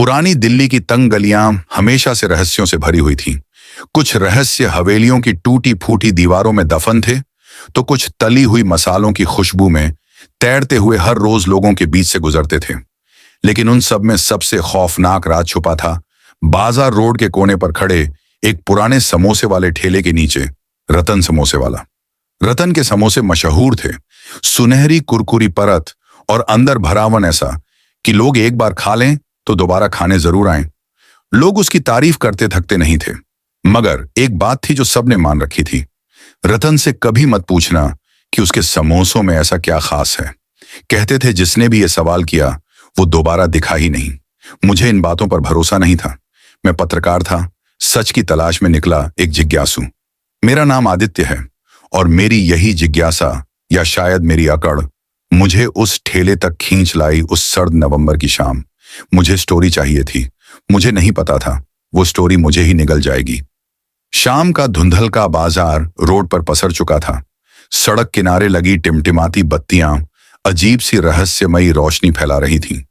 पुरानी दिल्ली की तंग गलियां हमेशा से रहस्यों से भरी हुई थीं। कुछ रहस्य हवेलियों की टूटी फूटी दीवारों में दफन थे, तो कुछ तली हुई मसालों की खुशबू में तैरते हुए हर रोज लोगों के बीच से गुजरते थे। लेकिन उन सब में सबसे खौफनाक राज छुपा था बाजार रोड के कोने पर खड़े एक पुराने समोसे वाले ठेले के नीचे, रतन समोसे वाला। रतन के समोसे मशहूर थे, सुनहरी कुरकुरी परत और अंदर भरावन ऐसा कि लोग एक बार खा लें तो दोबारा खाने जरूर आएं। लोग उसकी तारीफ करते थकते नहीं थे, मगर एक बात थी जो सबने मान रखी थी। रतन से कभी मत पूछना कि उसके समोसों में ऐसा क्या खास है। कहते थे जिसने भी ये सवाल किया वो दोबारा दिखा ही नहीं। मुझे इन बातों पर भरोसा नहीं था। मैं पत्रकार था, सच की तलाश में निकला एक जिज्ञासु। मेरा नाम आदित्य है और मेरी यही जिज्ञासा या शायद मेरी अकड़ मुझे उस ठेले तक खींच लाई उस सर्द नवंबर की शाम। मुझे स्टोरी चाहिए थी। मुझे नहीं पता था वो स्टोरी मुझे ही निगल जाएगी। शाम का धुंधल का बाजार रोड पर पसर चुका था। सड़क किनारे लगी टिमटिमाती बत्तियां अजीब सी रहस्यमयी रोशनी फैला रही थीं।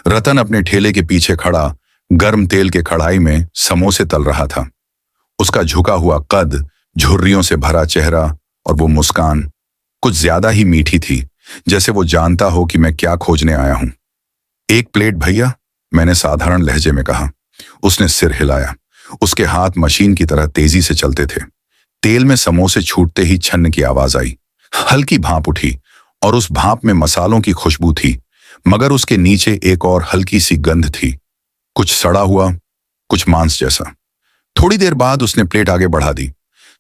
रतन अपने ठेले के पीछे खड़ा गर्म तेल के कढ़ाई में समोसे तल रहा था। उसका झुका हुआ कद, झुर्रियों से भरा चेहरा और वो मुस्कान कुछ ज्यादा ही मीठी थी, जैसे वो जानता हो कि मैं क्या खोजने आया हूं। एक प्लेट भैया, मैंने साधारण लहजे में कहा। उसने सिर हिलाया। उसके हाथ मशीन की तरह तेजी से चलते थे। तेल में समोसे छूटते ही छन्न की आवाज आई। हल्की भाप उठी और उस भाप में मसालों की खुशबू थी, मगर उसके नीचे एक और हल्की सी गंध थी, कुछ सड़ा हुआ, कुछ मांस जैसा। थोड़ी देर बाद उसने प्लेट आगे बढ़ा दी।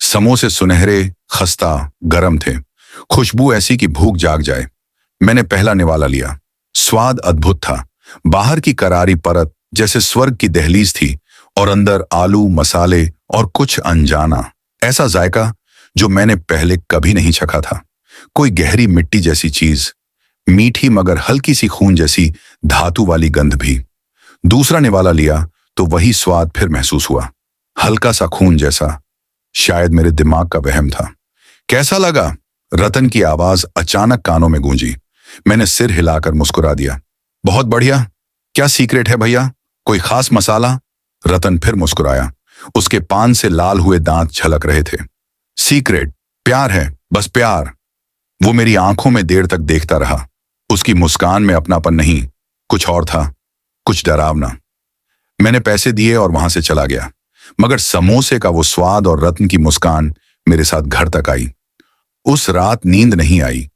समोसे सुनहरे, खस्ता, गरम थे, खुशबू ऐसी कि भूख जाग जाए। मैंने पहला निवाला लिया। स्वाद अद्भुत था। बाहर की करारी परत जैसे स्वर्ग की दहलीज थी और अंदर आलू, मसाले और कुछ अनजाना ऐसा जायका जो मैंने पहले कभी नहीं चखा था। कोई गहरी मिट्टी जैसी चीज, मीठी मगर हल्की सी खून जैसी धातु वाली गंध भी। दूसरा निवाला लिया तो वही स्वाद फिर महसूस हुआ, हल्का सा खून जैसा। शायद मेरे दिमाग का वहम था। कैसा लगा? रतन की आवाज अचानक कानों में गूंजी। मैंने सिर हिलाकर मुस्कुरा दिया। बहुत बढ़िया। क्या सीक्रेट है भैया? कोई खास मसाला? रतन फिर मुस्कुराया। उसके पान से लाल हुए दांत झलक रहे थे। सीक्रेट प्यार है, बस प्यार। वो मेरी आंखों में देर तक देखता रहा। उसकी मुस्कान में अपनापन नहीं, कुछ और था, कुछ डरावना। मैंने पैसे दिए और वहां से चला गया, मगर समोसे का वो स्वाद और रत्न की मुस्कान मेरे साथ घर तक आई। उस रात नींद नहीं आई।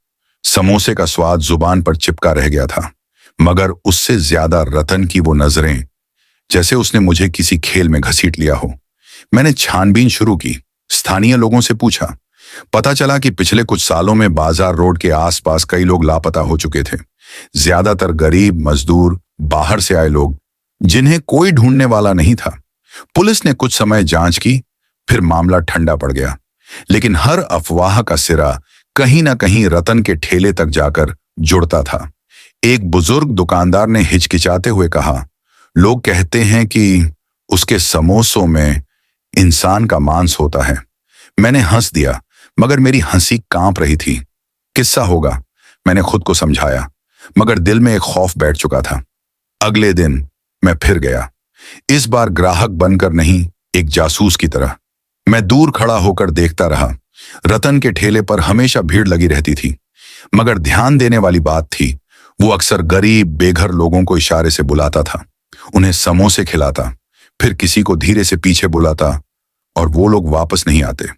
समोसे का स्वाद जुबान पर चिपका रह गया था, मगर उससे ज्यादा रतन की वो नजरें, जैसे उसने मुझे किसी खेल में घसीट लिया हो। मैंने छानबीन शुरू की। स्थानीय लोगों से पूछा। पता चला कि पिछले कुछ सालों में बाजार रोड के आसपास कई लोग लापता हो चुके थे। ज्यादातर गरीब, मजदूर, बाहर से आए लोग, जिन्हें कोई ढूंढने वाला नहीं था। पुलिस ने कुछ समय जांच की, फिर मामला ठंडा पड़ गया। लेकिन हर अफवाह का सिरा कहीं ना कहीं रतन के ठेले तक जाकर जुड़ता था। एक बुजुर्ग दुकानदार ने हिचकिचाते हुए कहा, लोग कहते हैं कि उसके समोसों में इंसान का मांस होता है। मैंने हंस दिया, मगर मेरी हंसी कांप रही थी। किस्सा होगा, मैंने खुद को समझाया, मगर दिल में एक खौफ बैठ चुका था। अगले दिन मैं फिर गया। इस बार ग्राहक बनकर नहीं, एक जासूस की तरह। मैं दूर खड़ा होकर देखता रहा। रतन के ठेले पर हमेशा भीड़ लगी रहती थी, मगर ध्यान देने वाली बात थी, वो अक्सर गरीब, बेघर लोगों को इशारे से बुलाता था, उन्हें समोसे खिलाता, फिर किसी को धीरे से पीछे बुलाता और वो लोग वापस नहीं आते।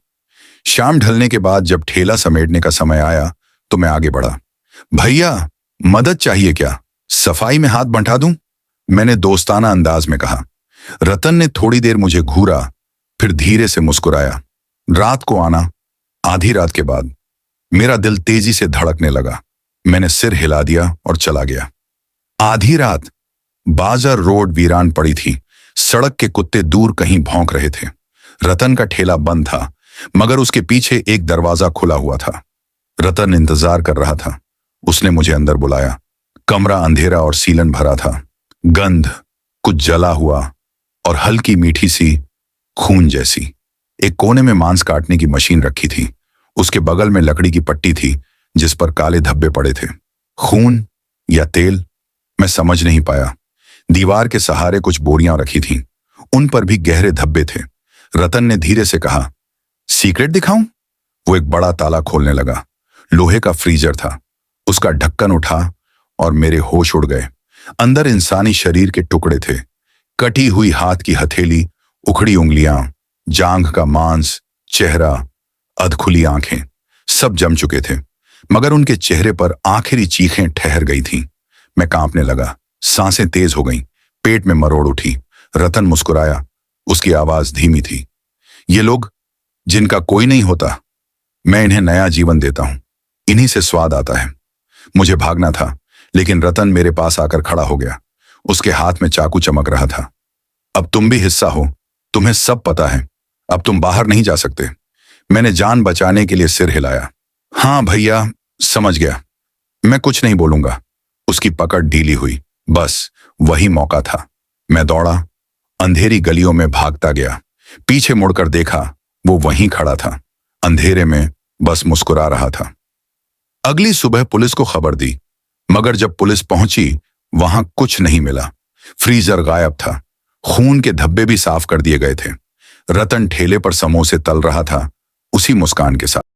शाम ढलने के बाद जब ठेला समेटने का समय आया तो मैं आगे बढ़ा। भैया, मदद चाहिए क्या? सफाई में हाथ बंटा दूं? मैंने दोस्ताना अंदाज में कहा। रतन ने थोड़ी देर मुझे घूरा, फिर धीरे से मुस्कुराया। रात को आना, आधी रात के बाद। मेरा दिल तेजी से धड़कने लगा। मैंने सिर हिला दिया और चला गया। आधी रात। बाजार रोड वीरान पड़ी थी। सड़क के कुत्ते दूर कहीं भौंक रहे थे। रतन का ठेला बंद था, मगर उसके पीछे एक दरवाजा खुला हुआ था। रतन इंतजार कर रहा था। उसने मुझे अंदर बुलाया। कमरा अंधेरा और सीलन भरा था। गंध कुछ जला हुआ और हल्की मीठी सी खून जैसी। एक कोने में मांस काटने की मशीन रखी थी। उसके बगल में लकड़ी की पट्टी थी जिस पर काले धब्बे पड़े थे। खून या तेल, मैं समझ नहीं पाया। दीवार के सहारे कुछ बोरियां रखी थीं। उन पर भी गहरे धब्बे थे। रतन ने धीरे से कहा, सीक्रेट दिखाऊं? वो एक बड़ा ताला खोलने लगा। लोहे का फ्रीजर था। उसका ढक्कन उठा और मेरे होश उड़ गए। अंदर इंसानी शरीर के टुकड़े थे। कटी हुई हाथ की हथेली, उखड़ी उंगलियां, जांघ का मांस, चेहरा, अधखुली आंखें, सब जम चुके थे। मगर उनके चेहरे पर आखिरी चीखें ठहर गई थीं। मैं कांपने लगा, सांसें तेज हो गईं, पेट में मरोड़ उठी। रतन मुस्कुराया। उसकी आवाज धीमी थी। ये लोग जिनका कोई नहीं होता, मैं इन्हें नया जीवन देता हूं। इन्हीं से स्वाद आता है। मुझे भागना था, लेकिन रतन मेरे पास आकर खड़ा हो गया। उसके हाथ में चाकू चमक रहा था। अब तुम भी हिस्सा हो, तुम्हें सब पता है। अब तुम बाहर नहीं जा सकते। मैंने जान बचाने के लिए सिर हिलाया। हाँ भैया, समझ गया। मैं कुछ नहीं बोलूंगा। उसकी पकड़ ढीली हुई। बस वही मौका था। मैं दौड़ा, अंधेरी गलियों में भागता गया। पीछे मुड़कर देखा, वो वहीं खड़ा था, अंधेरे में बस मुस्कुरा रहा था। अगली सुबह पुलिस को खबर दी, मगर जब पुलिस पहुंची वहां कुछ नहीं मिला। फ्रीजर गायब था। खून के धब्बे भी साफ कर दिए गए थे। रतन ठेले पर समोसे तल रहा था, उसी मुस्कान के साथ।